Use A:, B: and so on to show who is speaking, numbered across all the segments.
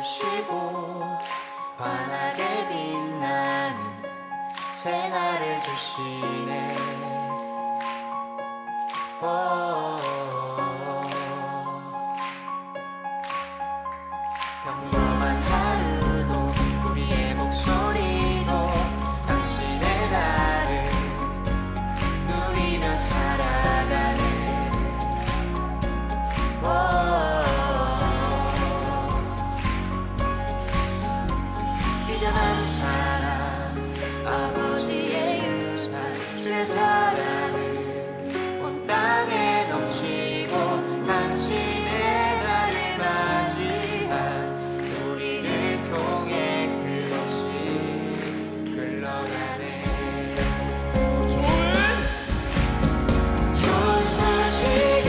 A: 주시고 환하게 빛나는 새날을 주시네. 평범한 하루도 우리의 목소리도 당신의 나를 누리며 살아가네. 미련한 사랑 아버지의 유산 주의 사랑을 온 땅에 넘치고 당신의 나를 맞이한 우리를 통해 끝없이 흘러가네. 좋은 소식을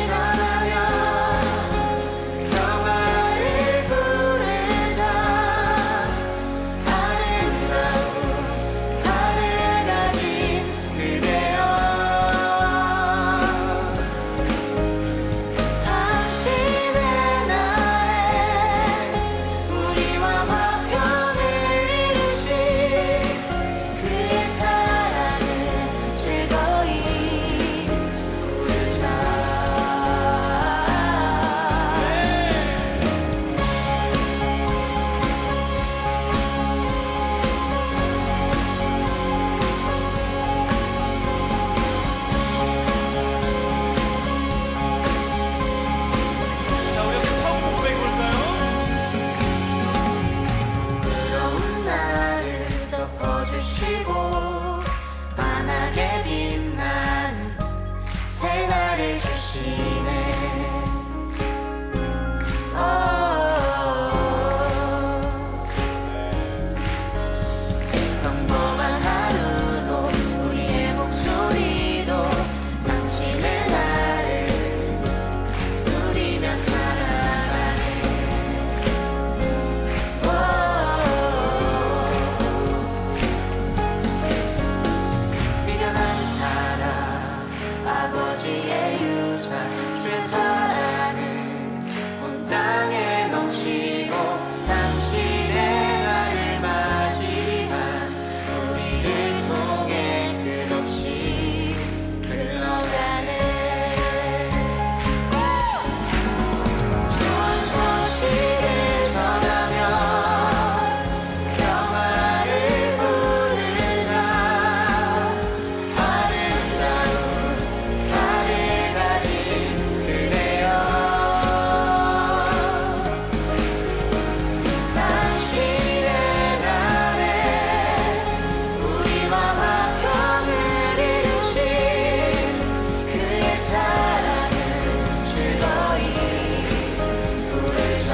A: 전하며 평화를 부르자. 아름다운 하늘 가진 그대여, 당신의 날에 우리와 화평을 이루신 그의 사랑을 즐거이 부르자.
B: 자, 우리 함께 처음 고백해 볼까요?
A: 부러운 나를 덮어주시고 환하게 빛나는 새날을 주시네. 평범한 하루도 우리의 목소리도 당신의 나를 누리며 살아가네. 미련한 사랑 아버지의 유산 주의 사랑을 온 땅에 넘치고 당신의 나를 맞이한 우리를 통해 끝없이 흘러가네. 좋은 소식을 전하며 평화를 부르자. 아름다운 하늘 가진 그대여, 당신의 날에 우리와 화평을 이루신 그의 사랑을 즐거이 부르자.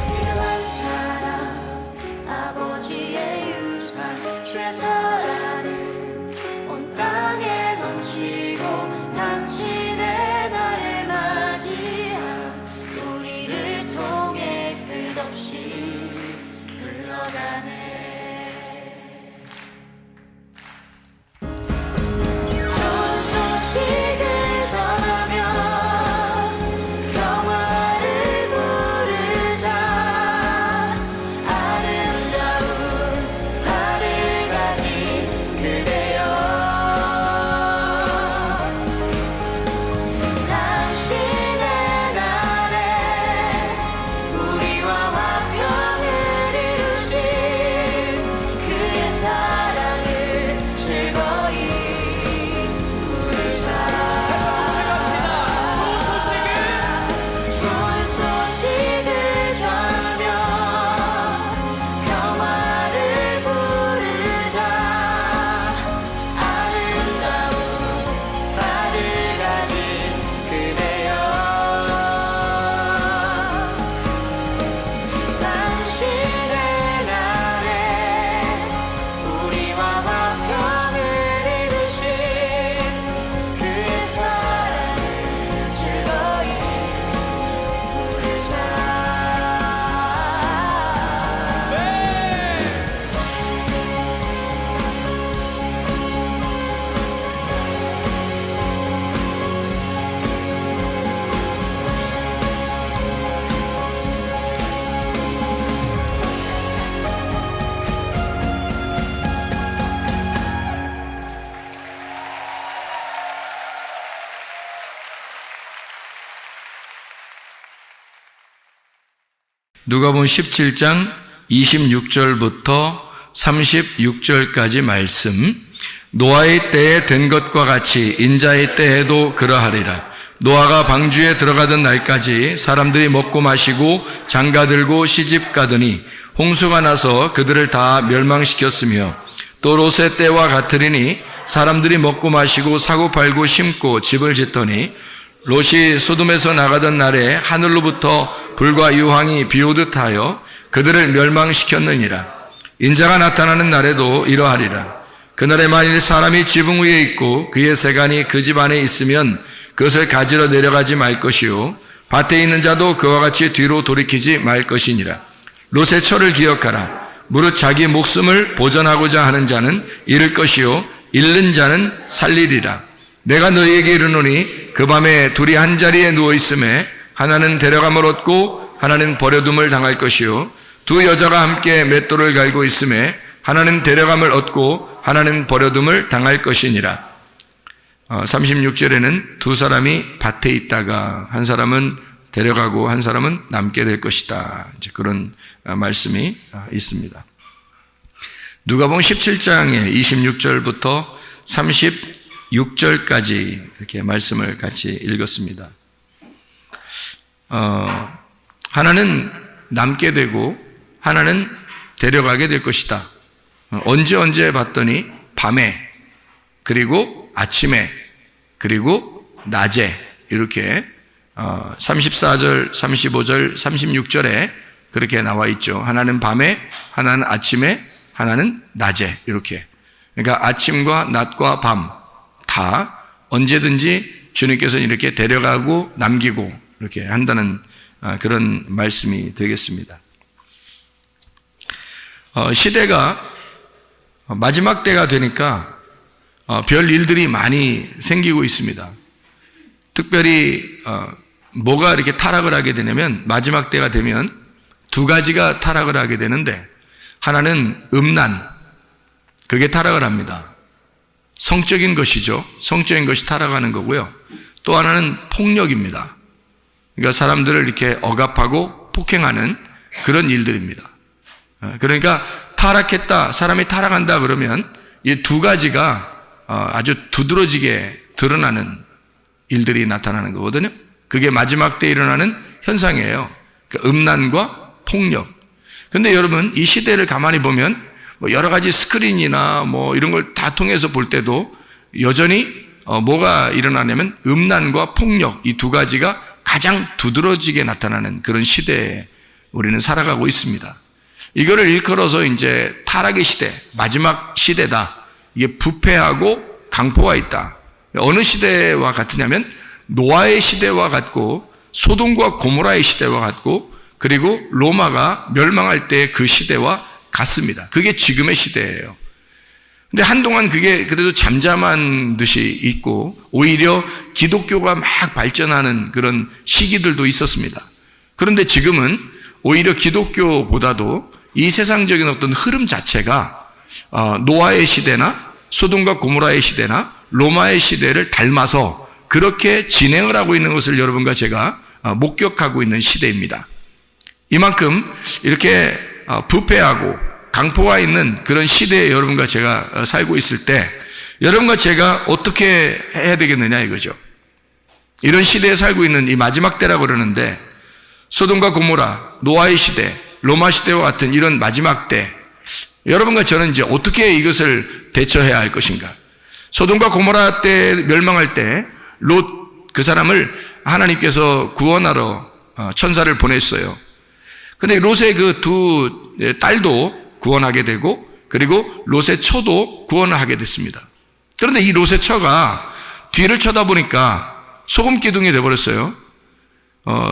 A: 미련한 사랑 아버지의 유산 주의 사랑을 온 땅에 넘치고 당신의 나를 맞이한 우리를 통해 끝없이 흘러가네. 좋은 소식을 전하며 평화를 부르자. 아름다운 하늘 가진 그대여,
C: 누가복음 17장 26절부터 36절까지 말씀. 노아의 때에 된 것과 같이 인자의 때에도 그러하리라. 노아가 방주에 들어가던 날까지 사람들이 먹고 마시고 장가들고 시집가더니 홍수가 나서 그들을 다 멸망시켰으며, 또 롯의 때와 같으리니 사람들이 먹고 마시고 사고 팔고 심고 집을 짓더니 롯이 소돔에서 나가던 날에 하늘로부터 불과 유황이 비오듯 하여 그들을 멸망시켰느니라. 인자가 나타나는 날에도 이러하리라. 그날에 만일 사람이 지붕 위에 있고 그의 세간이 그 집 안에 있으면 그것을 가지러 내려가지 말 것이요, 밭에 있는 자도 그와 같이 뒤로 돌이키지 말 것이니라. 롯의 처를 기억하라. 무릇 자기 목숨을 보전하고자 하는 자는 잃을 것이요, 잃는 자는 살리리라. 내가 너희에게 이르노니 그 밤에 둘이 한 자리에 누워 있음에 하나는 데려감을 얻고 하나는 버려둠을 당할 것이요, 두 여자가 함께 맷돌을 갈고 있음에 하나는 데려감을 얻고 하나는 버려둠을 당할 것이니라. 36절에는 두 사람이 밭에 있다가 한 사람은 데려가고 한 사람은 남게 될 것이다. 이제 그런 말씀이 있습니다. 누가복음 17장의 26절부터 36절까지 이렇게 말씀을 같이 읽었습니다. 하나는 남게 되고 하나는 데려가게 될 것이다. 언제 봤더니 밤에, 그리고 아침에, 그리고 낮에, 이렇게 34절, 35절, 36절에 그렇게 나와 있죠. 하나는 밤에, 하나는 아침에, 하나는 낮에, 이렇게. 그러니까 아침과 낮과 밤 다 언제든지 주님께서는 이렇게 데려가고 남기고 이렇게 한다는 그런 말씀이 되겠습니다. 시대가 마지막 때가 되니까 별 일들이 많이 생기고 있습니다. 특별히 뭐가 이렇게 타락을 하게 되냐면, 마지막 때가 되면 두 가지가 타락을 하게 되는데, 하나는 음란, 그게 타락을 합니다. 성적인 것이죠. 성적인 것이 타락하는 거고요. 또 하나는 폭력입니다. 그러니까 사람들을 이렇게 억압하고 폭행하는 그런 일들입니다. 그러니까 타락했다, 사람이 타락한다 그러면 이 두 가지가 아주 두드러지게 드러나는 일들이 나타나는 거거든요. 그게 마지막 때 일어나는 현상이에요. 그러니까 음란과 폭력. 근데 여러분, 이 시대를 가만히 보면 뭐 여러 가지 스크린이나 뭐 이런 걸 다 통해서 볼 때도 여전히 뭐가 일어나냐면 음란과 폭력, 이 두 가지가 가장 두드러지게 나타나는 그런 시대에 우리는 살아가고 있습니다. 이거를 일컬어서 이제 타락의 시대, 마지막 시대다. 이게 부패하고 강포가 있다. 어느 시대와 같으냐면 노아의 시대와 같고, 소돔과 고모라의 시대와 같고, 그리고 로마가 멸망할 때 그 시대와 같습니다. 그게 지금의 시대예요. 근데 한동안 그게 그래도 잠잠한 듯이 있고, 오히려 기독교가 막 발전하는 그런 시기들도 있었습니다. 그런데 지금은 오히려 기독교보다도 이 세상적인 어떤 흐름 자체가 노아의 시대나 소돔과 고모라의 시대나 로마의 시대를 닮아서 그렇게 진행을 하고 있는 것을 여러분과 제가 목격하고 있는 시대입니다. 이만큼 이렇게 부패하고 강포가 있는 그런 시대에 여러분과 제가 살고 있을 때, 여러분과 제가 어떻게 해야 되겠느냐 이거죠. 이런 시대에 살고 있는 이 마지막 때라고 그러는데, 소돔과 고모라, 노아의 시대, 로마 시대와 같은 이런 마지막 때, 여러분과 저는 이제 어떻게 이것을 대처해야 할 것인가. 소돔과 고모라 때 멸망할 때 롯, 그 사람을 하나님께서 구원하러 천사를 보냈어요. 근데 롯의 그 두 딸도 구원하게 되고, 그리고 롯의 처도 구원을 하게 됐습니다. 그런데 이 롯의 처가 뒤를 쳐다보니까 소금 기둥이 되어버렸어요.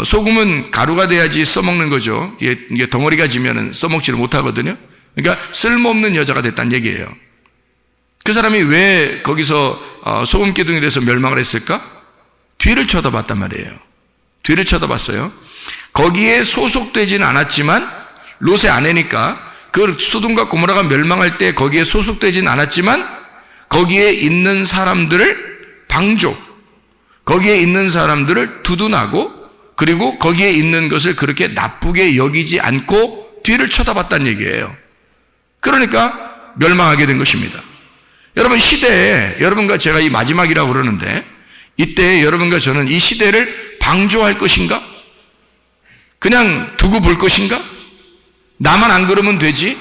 C: 소금은 가루가 돼야지 써먹는 거죠. 이게 덩어리가 지면은 써먹지를 못하거든요. 그러니까 쓸모없는 여자가 됐다는 얘기예요. 그 사람이 왜 거기서 소금 기둥이 돼서 멸망을 했을까? 뒤를 쳐다봤단 말이에요. 뒤를 쳐다봤어요. 거기에 소속되지는 않았지만, 롯의 아내니까 그 소돔과 고모라가 멸망할 때 거기에 소속되지는 않았지만, 거기에 있는 사람들을 방조, 거기에 있는 사람들을 두둔하고 그리고 거기에 있는 것을 그렇게 나쁘게 여기지 않고 뒤를 쳐다봤다는 얘기예요. 그러니까 멸망하게 된 것입니다. 여러분, 시대에 여러분과 제가 이 마지막이라고 그러는데 이때 여러분과 저는 이 시대를 방조할 것인가? 그냥 두고 볼 것인가? 나만 안 그러면 되지?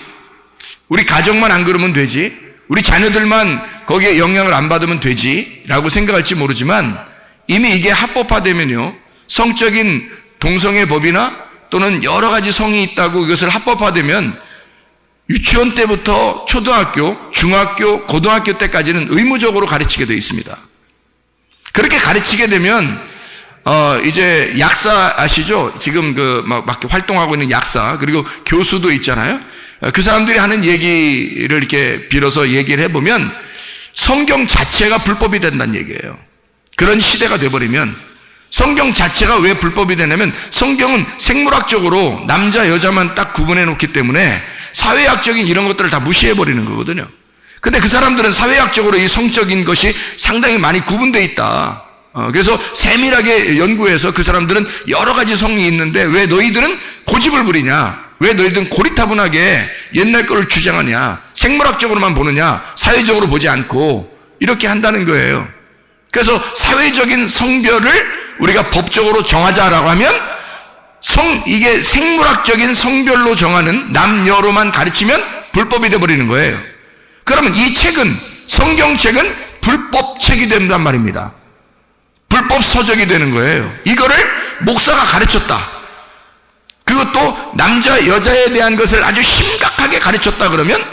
C: 우리 가정만 안 그러면 되지? 우리 자녀들만 거기에 영향을 안 받으면 되지? 라고 생각할지 모르지만 이미 이게 합법화되면요, 성적인 동성애 법이나 또는 여러 가지 성이 있다고 이것을 합법화되면 유치원 때부터 초등학교, 중학교, 고등학교 때까지는 의무적으로 가르치게 되어 있습니다. 그렇게 가르치게 되면 이제 약사 아시죠? 지금 막 활동하고 있는 약사, 그리고 교수도 있잖아요. 그 사람들이 하는 얘기를 이렇게 빌어서 얘기를 해보면 성경 자체가 불법이 된다는 얘기예요. 그런 시대가 돼버리면, 성경 자체가 왜 불법이 되냐면 성경은 생물학적으로 남자 여자만 딱 구분해 놓기 때문에 사회학적인 이런 것들을 다 무시해 버리는 거거든요. 근데 그 사람들은 사회학적으로 이 성적인 것이 상당히 많이 구분되어 있다. 그래서 세밀하게 연구해서 그 사람들은 여러 가지 성이 있는데 왜 너희들은 고집을 부리냐? 왜 너희들은 고리타분하게 옛날 거를 주장하냐? 생물학적으로만 보느냐? 사회적으로 보지 않고 이렇게 한다는 거예요. 그래서 사회적인 성별을 우리가 법적으로 정하자라고 하면 이게 생물학적인 성별로 정하는 남녀로만 가르치면 불법이 되어버리는 거예요. 그러면 이 책은, 성경책은 불법책이 된단 말입니다. 불법 서적이 되는 거예요. 이거를 목사가 가르쳤다. 그것도 남자 여자에 대한 것을 아주 심각하게 가르쳤다 그러면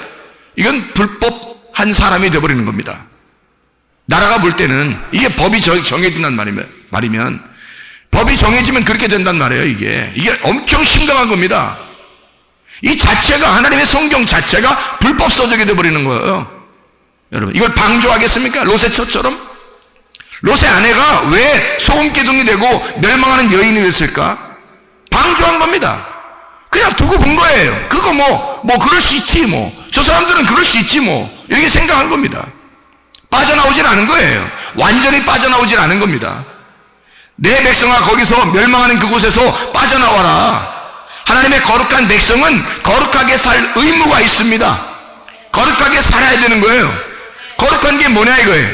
C: 이건 불법한 사람이 되어버리는 겁니다. 나라가 볼 때는 이게 법이 정해진단 말이면 법이 정해지면 그렇게 된단 말이에요. 이게 엄청 심각한 겁니다. 이 자체가, 하나님의 성경 자체가 불법 서적이 되어버리는 거예요. 여러분, 이걸 방조하겠습니까? 롯의 롯의 아내가 왜 소금기둥이 되고 멸망하는 여인이 됐을까? 방조한 겁니다. 그냥 두고 본 거예요. 그거 그럴 수 있지 저 사람들은 그럴 수 있지 이렇게 생각한 겁니다. 빠져나오질 않은 거예요. 완전히 빠져나오질 않은 겁니다. 내 백성아, 거기서 멸망하는 그곳에서 빠져나와라. 하나님의 거룩한 백성은 거룩하게 살 의무가 있습니다. 거룩하게 살아야 되는 거예요. 거룩한 게 뭐냐 이거예요.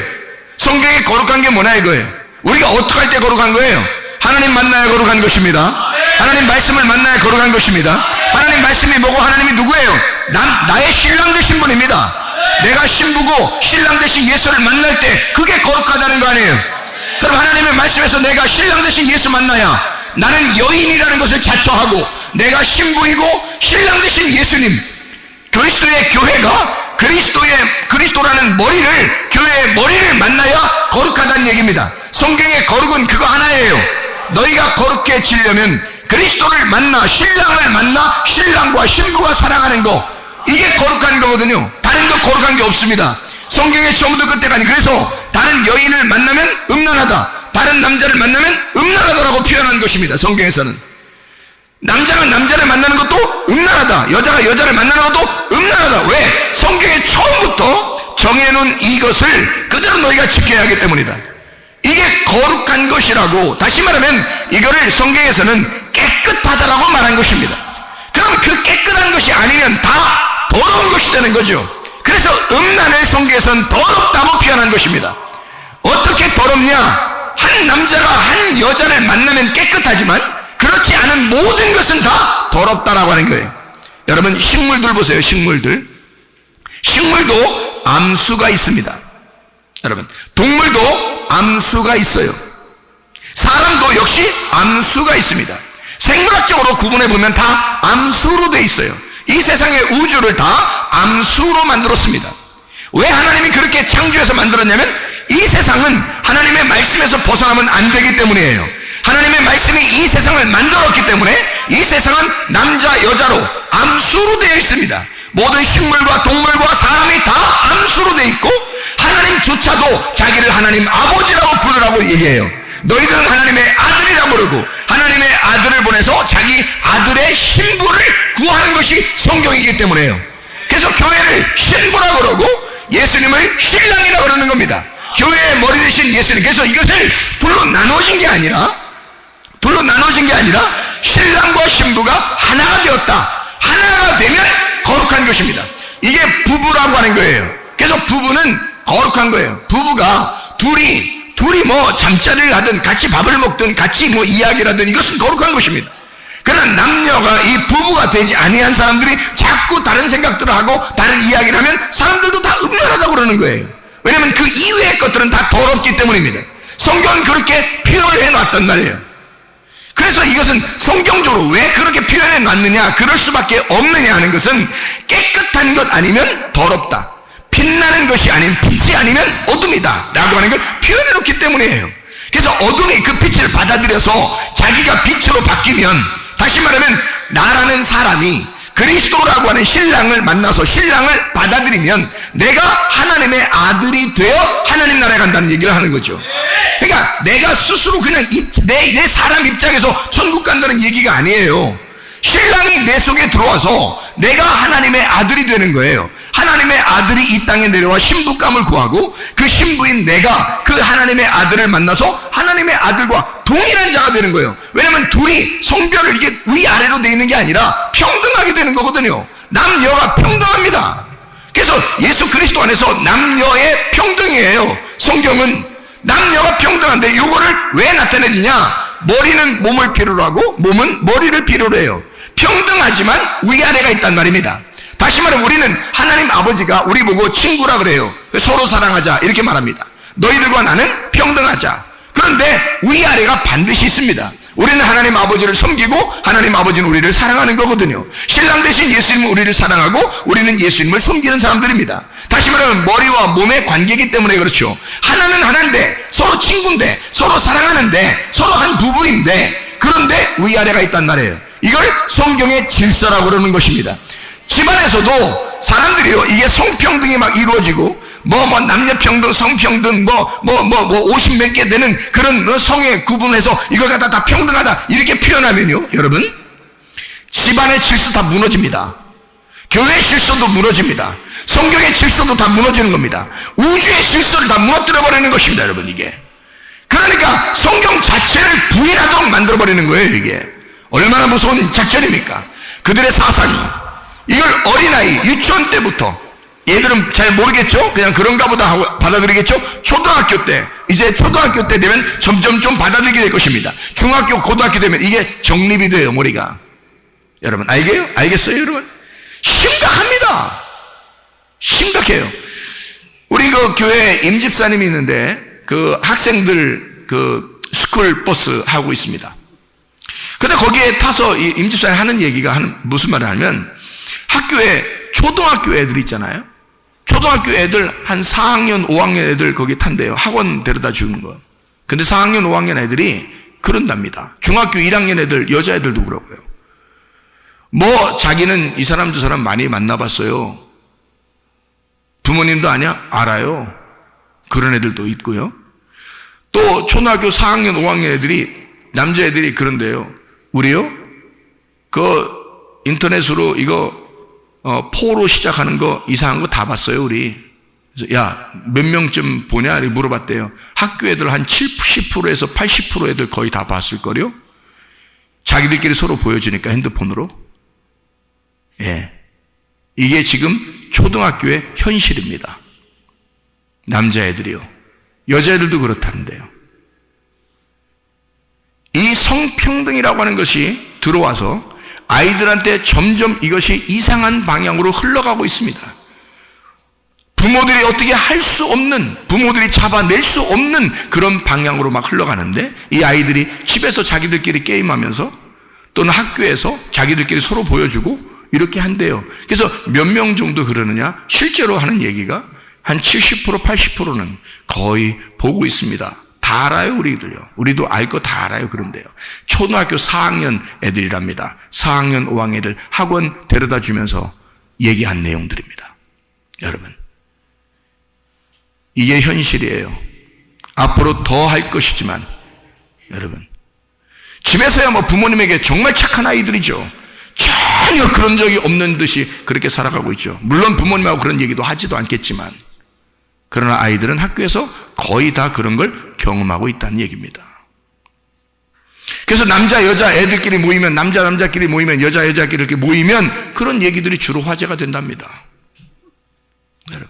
C: 성경에 거룩한 게 뭐냐 이거예요. 우리가 어떻게 할 때 거룩한 거예요? 하나님 만나야 거룩한 것입니다. 하나님 말씀을 만나야 거룩한 것입니다. 하나님 말씀이 뭐고 하나님이 누구예요? 나의 신랑 되신 분입니다. 내가 신부고 신랑 되신 예수를 만날 때 그게 거룩하다는 거 아니에요? 그럼 하나님의 말씀에서 내가 신랑 되신 예수 만나야 나는 여인이라는 것을 자처하고 내가 신부이고 신랑 되신 예수님, 그리스도의 교회가 그리스도라는 머리를, 교회의 머리를 만나야 거룩하다는 얘기입니다. 성경의 거룩은 그거 하나예요. 너희가 거룩해지려면 그리스도를 만나, 신랑을 만나, 신랑과 신부가 사랑하는 거, 이게 거룩한 거거든요. 다른 거 거룩한 게 없습니다. 성경의 처음부터 끝까지. 그래서 다른 여인을 만나면 음란하다, 다른 남자를 만나면 음란하다라고 표현한 것입니다. 성경에서는 남자가 남자를 만나는 것도 음란하다, 여자가 여자를 만나는 것도 음란하다. 왜? 성경의 처음부터 정해놓은 이것을 그대로 너희가 지켜야 하기 때문이다. 이게 거룩한 것이라고, 다시 말하면 이거를 성경에서는 깨끗하다라고 말한 것입니다. 그럼 그 깨끗한 것이 아니면 다 더러운 것이 되는 거죠. 그래서 음란을 성경에서는 더럽다고 표현한 것입니다. 어떻게 더럽냐? 한 남자가 한 여자를 만나면 깨끗하지만 그렇지 않은 모든 것은 다 더럽다라고 하는 거예요. 여러분, 식물들 보세요. 식물도 암수가 있습니다. 여러분, 동물도 암수가 있어요. 사람도 역시 암수가 있습니다. 생물학적으로 구분해보면 다 암수로 되어 있어요. 이 세상의 우주를 다 암수로 만들었습니다. 왜 하나님이 그렇게 창조해서 만들었냐면 이 세상은 하나님의 말씀에서 벗어나면 안 되기 때문이에요. 하나님의 말씀이 이 세상을 만들었기 때문에 이 세상은 남자 여자로 암수로 되어 있습니다. 모든 식물과 동물과 사람이 다 암수로 되어 있고 하나님조차도 자기를 하나님 아버지라고 부르라고 얘기해요. 너희들은 하나님의 아들이라고 부르고 하나님의 아들을 보내서 자기 아들의 신부를 구하는 것이 성경이기 때문에요. 그래서 교회를 신부라고 그러고 예수님을 신랑이라고 그러는 겁니다. 교회의 머리 되신 예수님. 그래서 이것을 둘로 나눠진 게 아니라 둘로 나눠진 게 아니라 신랑과 신부가 하나가 되었다. 하나가 되면 거룩한 것입니다. 이게 부부라고 하는 거예요. 그래서 부부는 거룩한 거예요. 부부가 둘이 뭐 잠자리를 하든 같이 밥을 먹든 같이 뭐 이야기를 하든 이것은 거룩한 것입니다. 그러나 남녀가 이 부부가 되지 아니한 사람들이 자꾸 다른 생각들을 하고 다른 이야기를 하면 사람들도 다 음란하다고 그러는 거예요. 왜냐하면 그 이외의 것들은 다 더럽기 때문입니다. 성경은 그렇게 표현해 놨단 말이에요. 그래서 이것은 성경적으로 왜 그렇게 표현해 놨느냐, 그럴 수밖에 없느냐 하는 것은 깨끗한 것 아니면 더럽다, 빛나는 것이 아닌 빛이 아니면 어둠이다 라고 하는 걸 표현해 놓기 때문이에요. 그래서 어둠이 그 빛을 받아들여서 자기가 빛으로 바뀌면, 다시 말하면 나라는 사람이 그리스도라고 하는 신랑을 만나서 신랑을 받아들이면 내가 하나님의 아들이 되어 하나님 나라에 간다는 얘기를 하는 거죠. 그러니까 내가 스스로 그냥 내 사람 입장에서 천국 간다는 얘기가 아니에요. 신랑이 내 속에 들어와서 내가 하나님의 아들이 되는 거예요. 하나님의 아들이 이 땅에 내려와 신부감을 구하고 그 신부인 내가 그 하나님의 아들을 만나서 하나님의 아들과 동일한 자가 되는 거예요. 왜냐하면 둘이 성별을 이게 위아래로 되어 있는 게 아니라 평등하게 되는 거거든요. 남녀가 평등합니다. 그래서 예수 그리스도 안에서 남녀의 평등이에요. 성경은 남녀가 평등한데 이거를 왜 나타내지냐? 머리는 몸을 필요로 하고 몸은 머리를 필요로 해요. 평등하지만 위아래가 있단 말입니다. 다시 말하면 우리는 하나님 아버지가 우리 보고 친구라 그래요. 서로 사랑하자 이렇게 말합니다. 너희들과 나는 평등하자. 그런데 위아래가 반드시 있습니다. 우리는 하나님 아버지를 섬기고 하나님 아버지는 우리를 사랑하는 거거든요. 신랑 대신 예수님은 우리를 사랑하고 우리는 예수님을 섬기는 사람들입니다. 다시 말하면 머리와 몸의 관계이기 때문에 그렇죠. 하나는 하나인데 서로 친구인데 서로 사랑하는데 서로 한 부부인데, 그런데 위아래가 있단 말이에요. 이걸 성경의 질서라고 그러는 것입니다. 집안에서도 사람들이요, 이게 성평등이 막 이루어지고 남녀평등, 성평등, 50 몇 개 되는 그런 성에 구분해서 이걸 갖다 다 평등하다 이렇게 표현하면요, 여러분, 집안의 질서 다 무너집니다. 교회의 질서도 무너집니다. 성경의 질서도 다 무너지는 겁니다. 우주의 질서를 다 무너뜨려 버리는 것입니다, 여러분. 이게 그러니까 성경 자체를 부인하도록 만들어 버리는 거예요. 이게 얼마나 무서운 작전입니까? 그들의 사상이, 이걸 어린아이 유치원 때부터, 얘들은 잘 모르겠죠? 그냥 그런가 보다 하고 받아들이겠죠? 초등학교 때, 이제 초등학교 때 되면 점점 좀 받아들이게 될 것입니다. 중학교, 고등학교 되면 이게 정립이 돼요, 머리가. 여러분, 알겠어요, 여러분? 심각합니다. 심각해요. 우리 그 교회 임집사님이 있는데, 그 학생들 그 스쿨 버스 하고 있습니다. 근데 거기에 타서 이 임집사님 하는 얘기가 무슨 말을 하면, 학교에 초등학교 애들 있잖아요. 초등학교 애들 한 4학년, 5학년 애들 거기 탄대요. 학원 데려다 주는 거. 근데 4학년, 5학년 애들이 그런답니다. 중학교 1학년 애들, 여자애들도 그러고요. 자기는 이 사람 저 사람 많이 만나봤어요. 부모님도 아냐? 알아요. 그런 애들도 있고요. 또 초등학교 4학년, 5학년 애들이, 남자애들이 그런데요. 우리요? 인터넷으로 이거 포로 시작하는 거 이상한 거 다 봤어요, 우리. 그래서 야, 몇 명쯤 보냐? 이렇게 물어봤대요. 학교 애들 한 70%에서 80% 애들 거의 다 봤을걸요? 자기들끼리 서로 보여주니까 핸드폰으로. 예. 이게 지금 초등학교의 현실입니다. 남자애들이요. 여자애들도 그렇다는데요. 이 성평등이라고 하는 것이 들어와서 아이들한테 점점 이것이 이상한 방향으로 흘러가고 있습니다. 부모들이 어떻게 할 수 없는, 부모들이 잡아낼 수 없는 그런 방향으로 막 흘러가는데, 이 아이들이 집에서 자기들끼리 게임하면서 또는 학교에서 자기들끼리 서로 보여주고 이렇게 한대요. 그래서 몇 명 정도 그러느냐? 실제로 하는 얘기가 한 70%, 80%는 거의 보고 있습니다. 다 알아요, 우리들요. 우리도 알 거 다 알아요. 그런데요. 초등학교 4학년 애들이랍니다. 4학년, 5학년 애들 학원 데려다 주면서 얘기한 내용들입니다. 여러분, 이게 현실이에요. 앞으로 더 할 것이지만, 여러분, 집에서야 부모님에게 정말 착한 아이들이죠. 전혀 그런 적이 없는 듯이 그렇게 살아가고 있죠. 물론 부모님하고 그런 얘기도 하지도 않겠지만, 그러나 아이들은 학교에서 거의 다 그런 걸 경험하고 있다는 얘기입니다. 그래서 남자 여자 애들끼리 모이면, 남자 남자끼리 모이면, 여자 여자끼리 이렇게 모이면 그런 얘기들이 주로 화제가 된답니다. 여러분,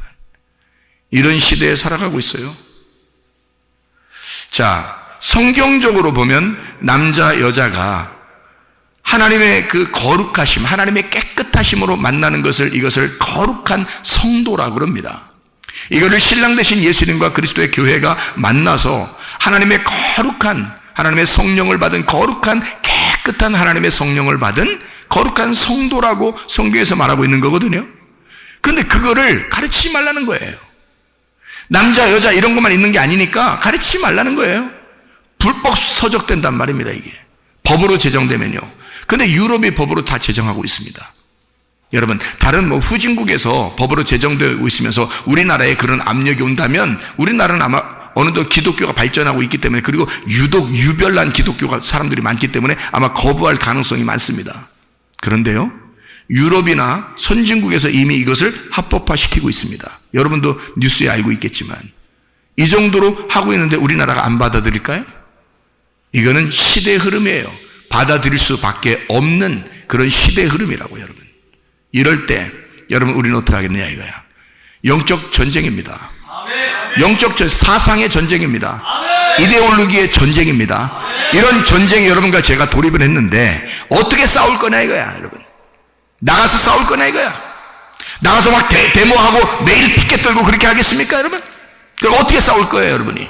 C: 이런 시대에 살아가고 있어요. 자, 성경적으로 보면 남자 여자가 하나님의 그 거룩하심, 하나님의 깨끗하심으로 만나는 것을, 이것을 거룩한 성도라고 그럽니다. 이거를 신랑 되신 예수님과 그리스도의 교회가 만나서 하나님의 거룩한, 하나님의 성령을 받은 거룩한, 깨끗한 하나님의 성령을 받은 거룩한 성도라고 성경에서 말하고 있는 거거든요. 그런데 그거를 가르치지 말라는 거예요. 남자 여자 이런 것만 있는 게 아니니까 가르치지 말라는 거예요. 불법 서적된단 말입니다. 이게 법으로 제정되면요. 근데 유럽이 법으로 다 제정하고 있습니다. 여러분, 다른 후진국에서 법으로 제정되고 있으면서 우리나라에 그런 압력이 온다면, 우리나라는 아마 어느덧 기독교가 발전하고 있기 때문에, 그리고 유독 유별난 기독교가 사람들이 많기 때문에 아마 거부할 가능성이 많습니다. 그런데요, 유럽이나 선진국에서 이미 이것을 합법화시키고 있습니다. 여러분도 뉴스에 알고 있겠지만, 이 정도로 하고 있는데 우리나라가 안 받아들일까요? 이거는 시대의 흐름이에요. 받아들일 수밖에 없는 그런 시대의 흐름이라고. 여러분, 이럴 때 여러분, 우리는 어떻게 하겠느냐 이거야. 영적 전쟁입니다. 영적 사상의 전쟁입니다. 이데올로기의 전쟁입니다. 이런 전쟁에 여러분과 제가 돌입을 했는데 어떻게 싸울 거냐 이거야. 여러분, 나가서 싸울 거냐 이거야. 나가서 막 데모하고 매일 피켓 들고 그렇게 하겠습니까 여러분? 그럼 어떻게 싸울 거예요 여러분이?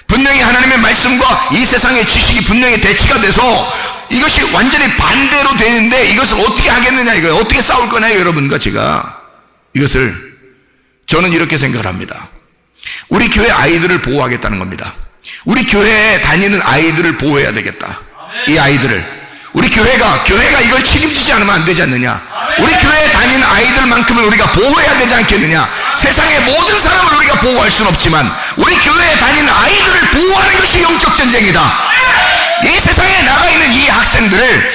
C: 분명히 하나님의 말씀과 이 세상의 지식이 분명히 대치가 돼서 이것이 완전히 반대로 되는데 이것을 어떻게 하겠느냐 이거예요. 어떻게 싸울 거냐 여러분과 제가. 이것을 저는 이렇게 생각을 합니다. 우리 교회 아이들을 보호하겠다는 겁니다. 우리 교회에 다니는 아이들을 보호해야 되겠다. 이 아이들을 우리 교회가 이걸 책임지지 않으면 안 되지 않느냐. 우리 교회에 다니는 아이들만큼은 우리가 보호해야 되지 않겠느냐. 세상의 모든 사람을 우리가 보호할 수는 없지만 우리 교회에 다니는 아이들을 보호하는 것이 영적 전쟁이다. 이 세상에 나가 있는 이 학생들을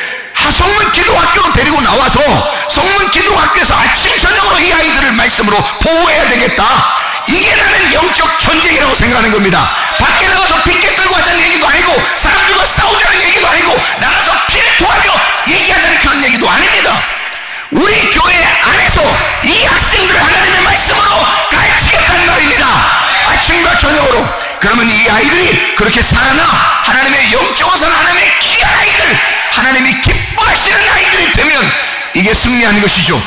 C: 성문 기도학교로 데리고 나와서 성문 기도학교에서 아침 저녁으로 이 아이들을 말씀으로 보호해야 되겠다. 이게 나는 영적 전쟁이라고 생각하는 겁니다. 밖에 나가서 피켓 들고 하자는 얘기도 아니고, 사람들과 싸우자는 얘기도 아니고, 나가서 피를 토하려 얘기하자는 그런 얘기도 아닙니다. 우리 교회 안에서 이 학생들을 하나님의 말씀으로 가르치겠다는 말입니다. 아침과 저녁으로. 그러면 이 아이들이 그렇게 살아나 하나님의 영적으로 사는 하나님의 귀한 아이들, 하나님이 기뻐하시는 아이들이 되면 이게 승리하는 것이죠.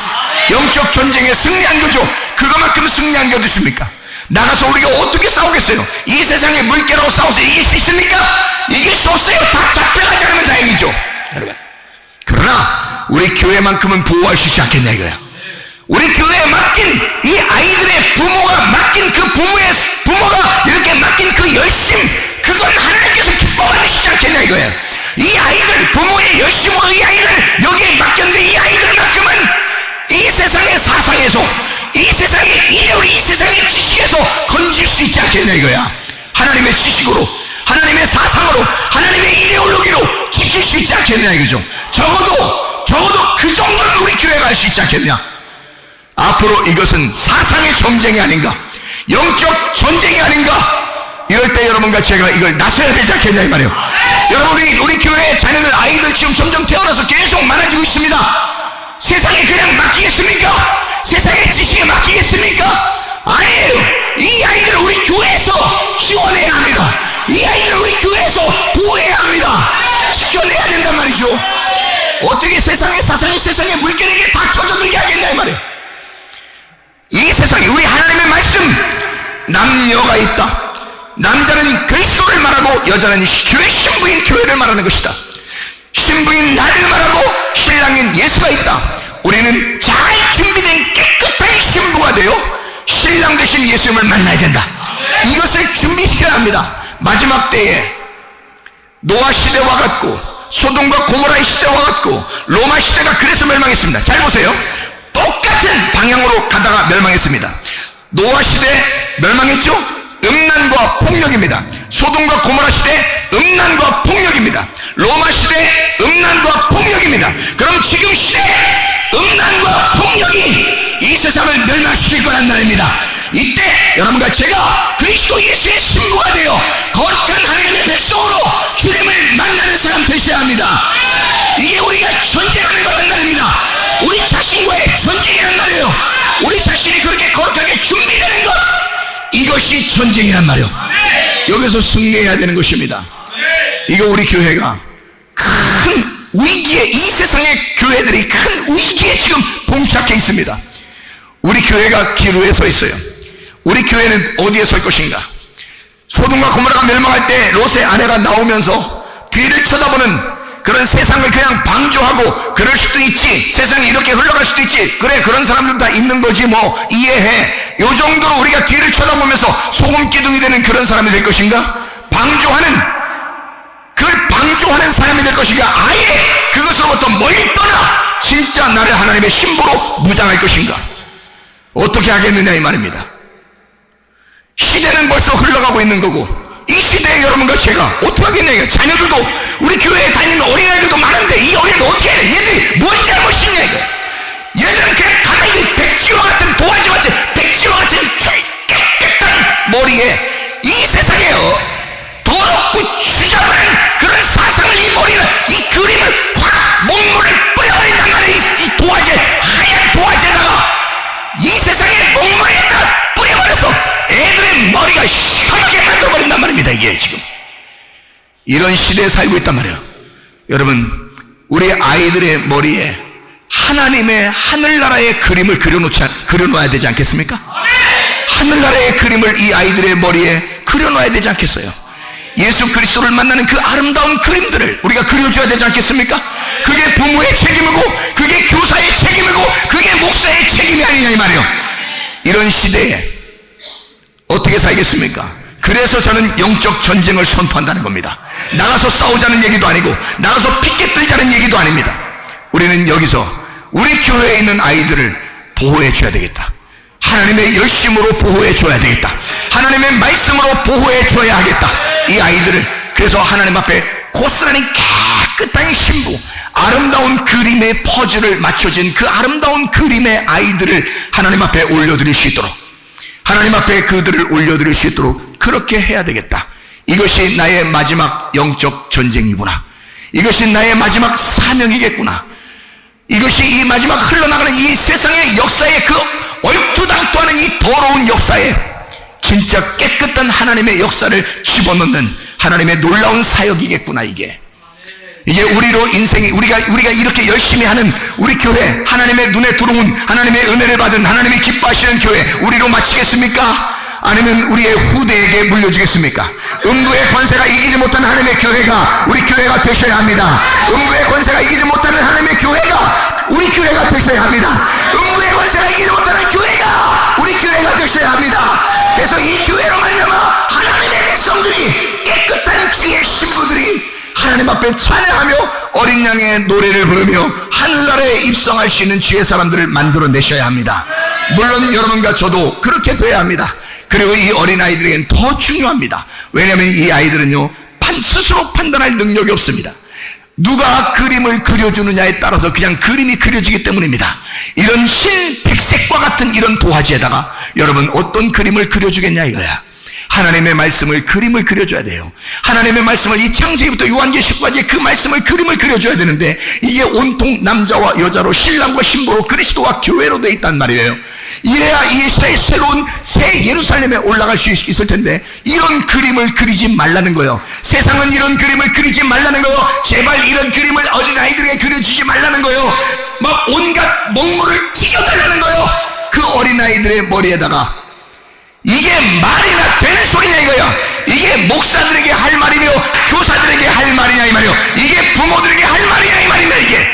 C: 영적 전쟁에 승리한 거죠. 그거만큼 승리한 게 어디 있습니까? 나가서 우리가 어떻게 싸우겠어요? 이 세상의 물개라고 싸워서 이길 수 있습니까? 이길 수 없어요. 다 잡혀가지 않으면 다행이죠. 여러분, 그러나 우리 교회만큼은 보호할 수 있지 않겠냐 이거야. 우리 교회에 맡긴 이 아이들의 부모가 맡긴 그 부모가 이렇게 맡긴 그 열심, 그건 하나님께서 기뻐 받으시지 않겠냐 이거야. 이 아이들, 부모의 열심으로 이 아이를 여기에 맡겼는데 이 아이들만큼은 이 세상의 사상에서, 이 세상의 이데올로기, 이 세상의 지식에서 건질 수 있지 않겠냐 이거야. 하나님의 지식으로, 하나님의 사상으로, 하나님의 이데올로기로 지킬 수 있지 않겠냐 이거죠. 적어도 그 정도는 우리 교회가 할 수 있지 않겠냐. 앞으로 이것은 사상의 전쟁이 아닌가, 영적 전쟁이 아닌가. 이럴 때 여러분과 제가 이걸 나서야 되지 않겠냐 이 말이에요. 여러분, 우리 교회의 자녀들, 아이들 지금 점점 태어나서 계속 많아지고 있습니다. 세상에 그냥 맡기겠습니까? 세상의 지식에 맡기겠습니까? 아니에요. 이 아이들을 우리 교회에서 키워내야 합니다. 이 아이들을 우리 교회에서 보호해야 합니다. 지켜내야 된단 말이죠. 어떻게 세상의 사상이 세상의 물결에게 다 젖어들게 하겠냐 이 말이에요. 이 세상에 우리 하나님의 말씀, 남녀가 있다. 남자는 그리스도를 말하고 여자는 교회 신부인 교회를 말하는 것이다. 신부인 나를 말하고 신랑인 예수가 있다. 우리는 잘 준비된 깨끗한 신부가 되어 신랑 되신 예수님을 만나야 된다. 이것을 준비시켜야 합니다. 마지막 때에 노아 시대와 같고 소돔과 고모라의 시대와 같고 로마 시대가 그래서 멸망했습니다. 잘 보세요. 똑같은 방향으로 가다가 멸망했습니다. 노아 시대 멸망했죠? 음란과 폭력입니다. 소돔과 고모라 시대 음란과 폭력입니다. 로마 시대 음란과 폭력입니다. 그럼 지금 시대 음란과 폭력이 이 세상을 멸망시킬 거란 말입니다. 이때 여러분과 제가 그리스도 예수의 신부가 되어 거룩한 하나님의 백성으로 주님을 만나는 사람 되셔야 합니다. 이게 우리가 전쟁하는 것은 날입니다. 우리 자신과의 전쟁이란 말이에요. 우리 자신이 그렇게 거룩하게 준비되는 것, 이것이 전쟁이란 말이에요. 여기서 승리해야 되는 것입니다. 이거 우리 교회가 큰 위기에, 이 세상의 교회들이 큰 위기에 지금 봉착해 있습니다. 우리 교회가 기로에 서 있어요. 우리 교회는 어디에 설 것인가? 소돔과 고모라가 멸망할 때 롯의 아내가 나오면서 뒤를 쳐다보는 그런 세상을 그냥 방조하고, 그럴 수도 있지, 세상이 이렇게 흘러갈 수도 있지, 그래, 그런 사람들 다 있는 거지, 뭐 이해해. 요 정도로 우리가 뒤를 쳐다보면서 소금기둥이 되는 그런 사람이 될 것인가? 그걸 방조하는 사람이 될 것인가? 아예 그것으로부터 멀리 떠나 진짜 나를 하나님의 신부로 무장할 것인가? 어떻게 하겠느냐 이 말입니다. 시대는 벌써 흘러가고 있는 거고, 이 시대에 여러분과 제가 어떻게 하겠냐 이거. 자녀들도, 우리 교회에 다니는 어린아이들도 많은데 이 어린아이들 어떻게 해? 얘들이 뭔 잘못이 있냐 이거. 얘들은 그냥 가만히 백지와 같은 도화지 마치 백지와 같은 깨끗한 머리에 이 세상에 더럽고 주잡은 그런 사상을, 이 머리는, 이 그림을 확 목물을 뿌려버린단 말이에요. 이 도화지, 하얀 도화지에다가 이 세상의 목물에다 뿌려버려서 애들의 머리가 시커멓게 만들어버린단 말입니다. 이게 지금 이런 시대에 살고 있단 말이에요. 여러분, 우리 아이들의 머리에 하나님의 하늘나라의 그림을 그려놓아야 되지 않겠습니까? 하늘나라의 그림을 이 아이들의 머리에 그려놓아야 되지 않겠어요? 예수 그리스도를 만나는 그 아름다운 그림들을 우리가 그려줘야 되지 않겠습니까? 그게 부모의 책임이고, 그게 교사의 책임이고, 그게 목사의 책임이 아니냐 이 말이에요. 이런 시대에 어떻게 살겠습니까? 그래서 저는 영적 전쟁을 선포한다는 겁니다. 나가서 싸우자는 얘기도 아니고, 나가서 피켓 들자는 얘기도 아닙니다. 우리는 여기서 우리 교회에 있는 아이들을 보호해 줘야 되겠다. 하나님의 열심으로 보호해 줘야 되겠다. 하나님의 말씀으로 보호해 줘야 하겠다. 이 아이들을, 그래서 하나님 앞에 고스란히 깨끗한 신부, 아름다운 그림의 퍼즐을 맞춰진 그 아름다운 그림의 아이들을 하나님 앞에 올려드릴 수 있도록, 하나님 앞에 그들을 올려드릴 수 있도록 그렇게 해야 되겠다. 이것이 나의 마지막 영적 전쟁이구나. 이것이 나의 마지막 사명이겠구나. 이것이 이 마지막 흘러나가는 이 세상의 역사에, 그 얼토당토하는 이 더러운 역사에 진짜 깨끗한 하나님의 역사를 집어넣는 하나님의 놀라운 사역이겠구나. 이게 우리로 인생이, 우리가 이렇게 열심히 하는 우리 교회, 하나님의 눈에 들어온, 하나님의 은혜를 받은, 하나님이 기뻐하시는 교회, 우리로 마치겠습니까? 아니면 우리의 후대에게 물려주겠습니까? 음부의 권세가 이기지 못하는 하나님의 교회가 우리 교회가 되셔야 합니다. 음부의 권세가 이기지 못하는 하나님의 교회가 우리 교회가 되셔야 합니다. 음부의 권세가 이기지 못하는 교회가 우리 교회가 되셔야 합니다. 그래서 이 교회로 말미암아 하나님의 백성들이, 깨끗한 주의 신부들이 하나님 앞에 찬양하며 어린 양의 노래를 부르며 하늘나라에 입성할 수 있는 주의 사람들을 만들어내셔야 합니다. 물론 여러분과 저도 그렇게 돼야 합니다. 그리고 이 어린아이들에게는 더 중요합니다. 왜냐하면 이 아이들은요, 스스로 판단할 능력이 없습니다. 누가 그림을 그려주느냐에 따라서 그냥 그림이 그려지기 때문입니다. 이런 흰 백색과 같은 이런 도화지에다가 여러분 어떤 그림을 그려주겠냐 이거야. 하나님의 말씀을, 그림을 그려줘야 돼요. 하나님의 말씀을, 이 창세기부터 요한계시까지 그 말씀을, 그림을 그려줘야 되는데, 이게 온통 남자와 여자로, 신랑과 신부로, 그리스도와 교회로 되어 있단 말이에요. 이래야 이 새로운 새 예루살렘에 올라갈 수 있을 텐데, 이런 그림을 그리지 말라는 거예요. 세상은 이런 그림을 그리지 말라는 거예요. 제발 이런 그림을 어린아이들에게 그려주지 말라는 거예요. 막 온갖 먹물을 튀겨달라는 거예요. 그 어린아이들의 머리에다가. 이게 말이나 되는 소리냐 이거야. 이게 목사들에게 할 말이며 교사들에게 할 말이냐 이 말이요. 이게 부모들에게 할 말이냐 이 말입니다. 이게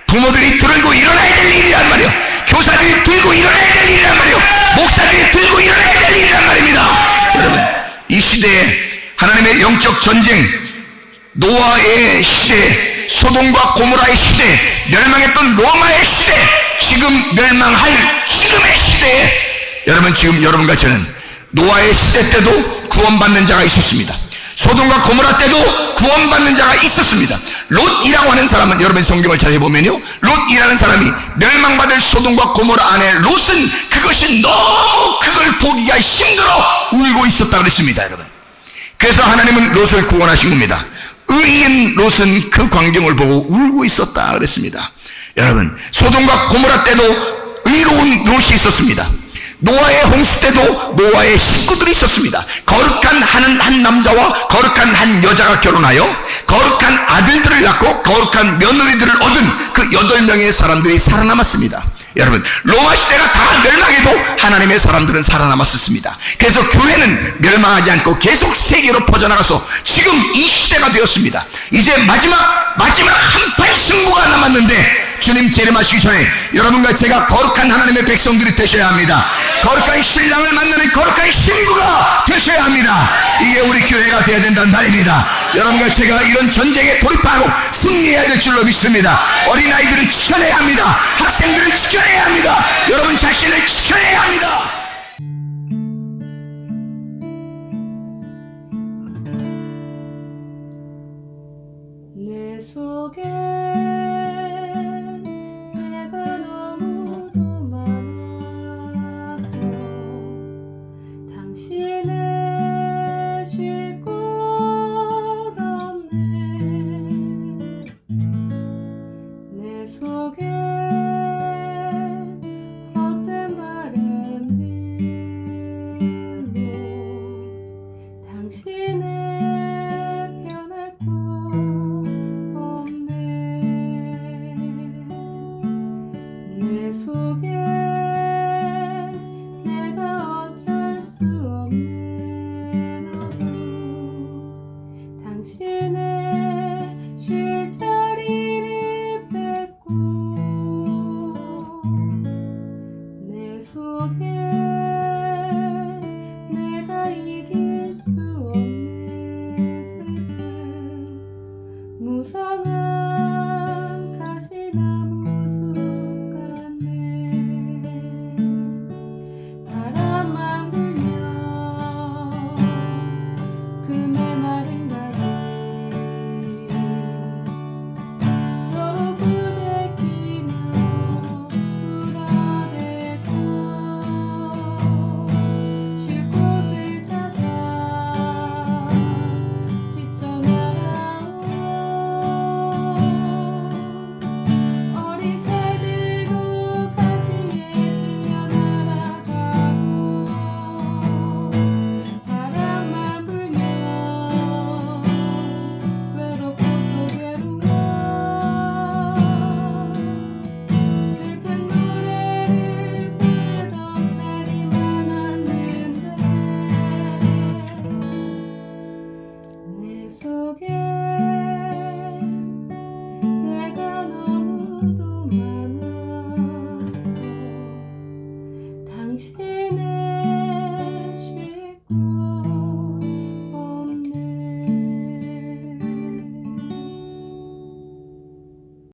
C: 부모들이 들고 일어나야 될 일이란 말이요. 교사들이 들고 일어나야 될 일이란 말이요. 목사들이 들고 일어나야 될 일이란 말입니다. 여러분, 이 시대에 하나님의 영적 전쟁, 노아의 시대, 소돔과 고모라의 시대, 멸망했던 로마의 시대, 지금 멸망할 지금의 시대에 여러분, 지금 여러분과 저는 노아의 시대 때도 구원받는 자가 있었습니다. 소돔과 고모라 때도 구원받는 자가 있었습니다. 롯이라고 하는 사람은, 여러분 성경을 잘 해보면요, 롯이라는 사람이 멸망받을 소돔과 고모라 안에 롯은 그것이 너무 그걸 보기가 힘들어 울고 있었다 그랬습니다. 여러분, 그래서 하나님은 롯을 구원하신 겁니다. 의인 롯은 그 광경을 보고 울고 있었다 그랬습니다. 여러분, 소돔과 고모라 때도 의로운 롯이 있었습니다. 노아의 홍수 때도 노아의 식구들이 있었습니다. 거룩한 한 남자와 거룩한 한 여자가 결혼하여 거룩한 아들들을 낳고 거룩한 며느리들을 얻은 그 8명의 사람들이 살아남았습니다. 여러분, 로마 시대가 다 멸망해도 하나님의 사람들은 살아남았었습니다. 그래서 교회는 멸망하지 않고 계속 세계로 퍼져나가서 지금 이 시대가 되었습니다. 이제 마지막 한판 승부가 남았는데, 주님 재림하시기 전에 여러분과 제가 거룩한 하나님의 백성들이 되셔야 합니다. 거룩한 신랑을 만나는 거룩한 신부가 되셔야 합니다. 이게 우리 교회가 되어야 된다는 말입니다. 여러분과 제가 이런 전쟁에 돌입하고 승리해야 될 줄로 믿습니다. 어린아이들을 지켜내야 합니다. 학생들을 지켜내야 합니다. 여러분 자신을 지켜내야 합니다.
A: 내 속에 내가 너무도 많아서 당신